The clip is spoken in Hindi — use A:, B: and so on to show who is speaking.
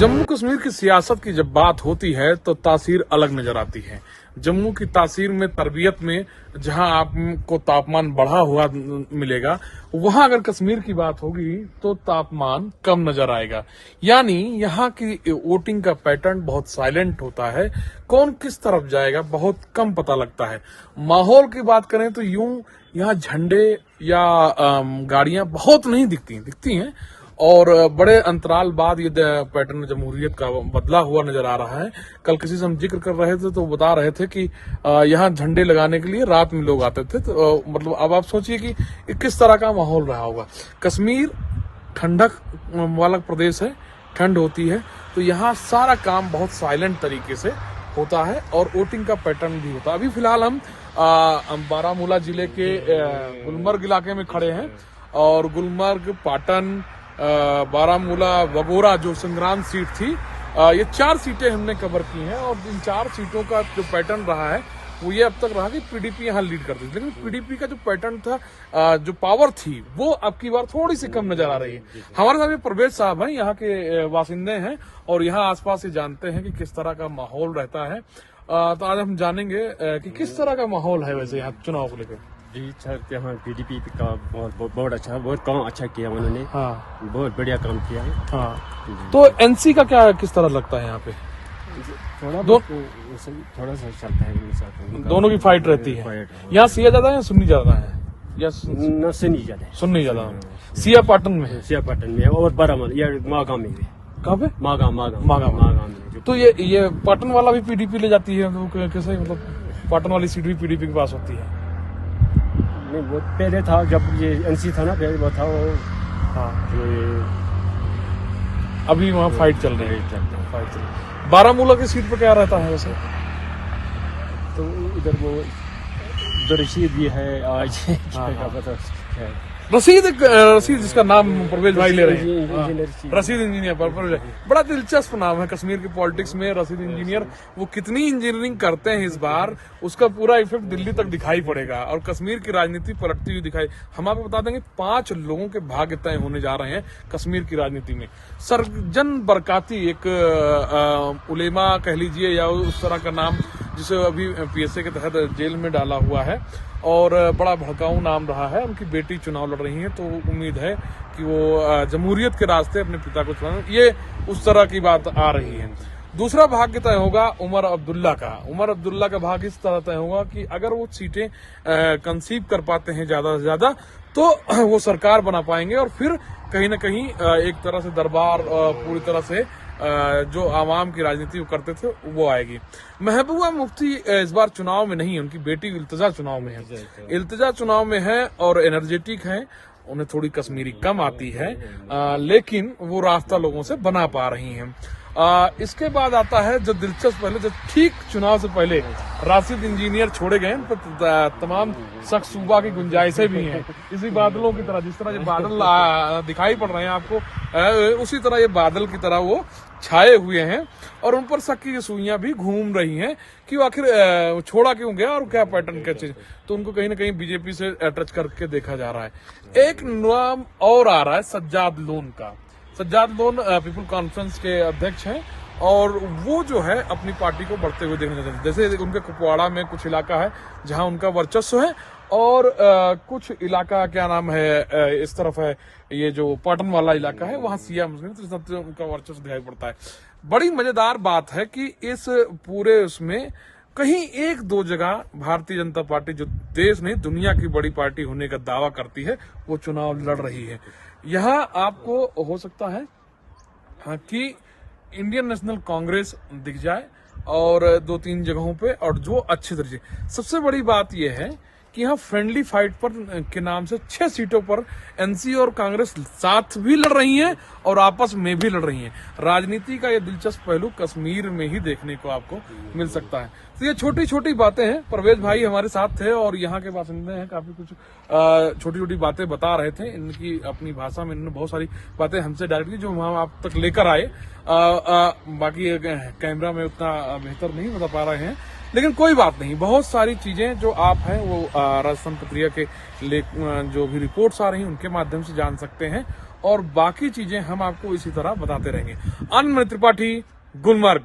A: जम्मू कश्मीर की सियासत की जब बात होती है तो तासीर अलग नजर आती है। जम्मू की तासीर में तरबियत में जहां आपको तापमान बढ़ा हुआ मिलेगा, वहां अगर कश्मीर की बात होगी तो तापमान कम नजर आएगा। यानी यहाँ की वोटिंग का पैटर्न बहुत साइलेंट होता है। कौन किस तरफ जाएगा बहुत कम पता लगता है। माहौल की बात करें तो यूं यहाँ झंडे या गाड़ियां बहुत नहीं दिखती हैं और बड़े अंतराल बाद ये पैटर्न जमहूरियत का बदला हुआ नजर आ रहा है। कल किसी से हम जिक्र कर रहे थे तो बता रहे थे कि यहाँ झंडे लगाने के लिए रात में लोग आते थे। तो मतलब अब आप सोचिए कि किस तरह का माहौल रहा होगा। कश्मीर ठंडक वाला प्रदेश है, ठंड होती है, तो यहाँ सारा काम बहुत साइलेंट तरीके से होता है और वोटिंग का पैटर्न भी होता है। अभी फिलहाल हम बारामूला जिले के गुलमर्ग इलाके में खड़े हैं और गुलमर्ग, पाटन, बारामूला, वगोरा जो संग्राम सीट थी, ये 4 सीटें हमने कवर की हैं और इन 4 सीटों का जो पैटर्न रहा है वो ये अब तक रहा कि पीडीपी यहाँ लीड करती थी। लेकिन पीडीपी का जो पैटर्न था, जो पावर थी, वो अब की बार थोड़ी सी कम नजर आ रही है। हमारे साथ प्रवेश साहब हैं, यहाँ के वासिंदे हैं और यहाँ आसपास से जानते हैं कि किस तरह का माहौल रहता है। तो आज हम जानेंगे कि किस तरह का माहौल है वैसे यहाँ चुनाव को लेकर।
B: जी सर, यहाँ पीडीपी का बहुत अच्छा, बहुत काम अच्छा किया उन्होंने।
A: हाँ,
B: बहुत बढ़िया काम किया है।
A: हाँ, तो एनसी का क्या किस तरह लगता है यहाँ पे?
B: थोड़ा सा चलता है,
A: दोनों की फाइट रहती है। यहाँ सिया ज्यादा है या सुन्नी ज्यादा है? या
B: सुन्नी ज्यादा है।
A: सुन्नी ज्यादा। सिया पाटन में है?
B: सिया पाटन में और बारामूला या मागाम में भी।
A: कहाँ पे?
B: मागाम में।
A: तो ये पाटन वाला भी पीडीपी ले जाती है, तो कैसे, मतलब पाटन वाली सीट भी पीडीपी के पास होती है?
B: नहीं, वो पहले था जब ये एनसी था ना, पहले वो था वो।
A: हाँ,
B: तो
A: अभी वहाँ फाइट चल रही है। बारामूला की सीट पर क्या रहता है वैसे?
B: तो इधर वो रशीद भी है आज।
A: रशीद जिसका नाम प्रवेश भाई ले रहे हैं, रशीद इंजीनियर पर। बड़ा दिलचस्प नाम है कश्मीर की पॉलिटिक्स में, रशीद इंजीनियर। वो कितनी इंजीनियरिंग करते हैं इस बार, उसका पूरा इफेक्ट दिल्ली तक दिखाई पड़ेगा और कश्मीर की राजनीति पलटती हुई दिखाई। हम आपको बता देंगे 5 लोगों के भाग्य तय होने जा रहे हैं कश्मीर की राजनीति में। सरजन बरकाती, एक उलेमा कह लीजिए या उस तरह का नाम, जिसे अभी पीएसए के तहत जेल में डाला हुआ है और बड़ा भड़काऊ नाम रहा है। उनकी बेटी चुनाव लड़ रही है, तो उम्मीद है कि वो जमहूरियत के रास्ते अपने पिता को चुना, ये उस तरह की बात आ रही है। दूसरा भाग्य तय होगा उमर अब्दुल्ला का। उमर अब्दुल्ला का भाग्य इस तरह तय होगा कि अगर वो सीटें कंसीव कर पाते हैं ज्यादा से ज्यादा, तो वो सरकार बना पाएंगे और फिर कहीं ना कहीं एक तरह से दरबार पूरी तरह से जो आवाम की राजनीति वो करते थे वो आएगी। महबूबा मुफ्ती इस बार चुनाव में नहीं है, उनकी बेटी इल्तिजा चुनाव में है। इल्तिजा चुनाव में है और एनर्जेटिक है, उन्हें थोड़ी कश्मीरी कम आती है, लेकिन वो रास्ता लोगों से बना पा रही हैं। इसके बाद आता है जो दिलचस्प, पहले जो ठीक चुनाव से पहले राशिद इंजीनियर छोड़े गए, पर तमाम शख्स सूबा की गुंजाइशें भी हैं। इसी बादलों की तरह, जिस तरह ये बादल दिखाई पड़ रहे हैं आपको, उसी तरह ये बादल की तरह वो छाए हुए हैं और उन पर शक की सुइयां भी घूम रही हैं कि वो आखिर छोड़ा क्यों गया और क्या पैटर्न क्या चीज। तो उनको कहीं ना कहीं बीजेपी से टच करके देखा जा रहा है। एक नाम और आ रहा है सज्जाद लोन का। सज्जाद लोन पीपुल कॉन्फ्रेंस के अध्यक्ष हैं और वो जो है अपनी पार्टी को बढ़ते हुए देखना चाहते हैं। जैसे उनके कुपवाड़ा में कुछ इलाका है जहां उनका वर्चस्व है और कुछ इलाका क्या नाम है इस तरफ है, ये जो पाटन वाला इलाका है, वहां सिया मुस्लिम, तो उनका वर्चस्व दिखाई पड़ता है। बड़ी मजेदार बात है कि इस पूरे उसमें कहीं 1-2 जगह भारतीय जनता पार्टी, जो देश नहीं दुनिया की बड़ी पार्टी होने का दावा करती है, वो चुनाव लड़ रही है। यहाँ आपको हो सकता है कि इंडियन नेशनल कांग्रेस दिख जाए और 2-3 जगहों पे, और जो अच्छे तरीके। सबसे बड़ी बात यह है कि यहाँ फ्रेंडली फाइट पर के नाम से 6 सीटों पर एनसी और कांग्रेस साथ भी लड़ रही हैं और आपस में भी लड़ रही हैं। राजनीति का ये दिलचस्प पहलू कश्मीर में ही देखने को आपको मिल सकता है। तो ये छोटी छोटी बातें हैं। प्रवेश भाई हमारे साथ थे और यहाँ के बासिंदे हैं, काफी कुछ छोटी छोटी बातें बता रहे थे। इनकी अपनी भाषा में इन्होंने बहुत सारी बातें हमसे डायरेक्टली जो हम आप तक लेकर आए। बाकी कैमरा में उतना बेहतर नहीं बता पा रहे हैं, लेकिन कोई बात नहीं। बहुत सारी चीजें जो आप हैं वो राजस्थान प्रक्रिया के जो भी रिपोर्ट्स आ रही हैं उनके माध्यम से जान सकते हैं और बाकी चीजें हम आपको इसी तरह बताते रहेंगे। आनंद त्रिपाठी, गुलमर्ग।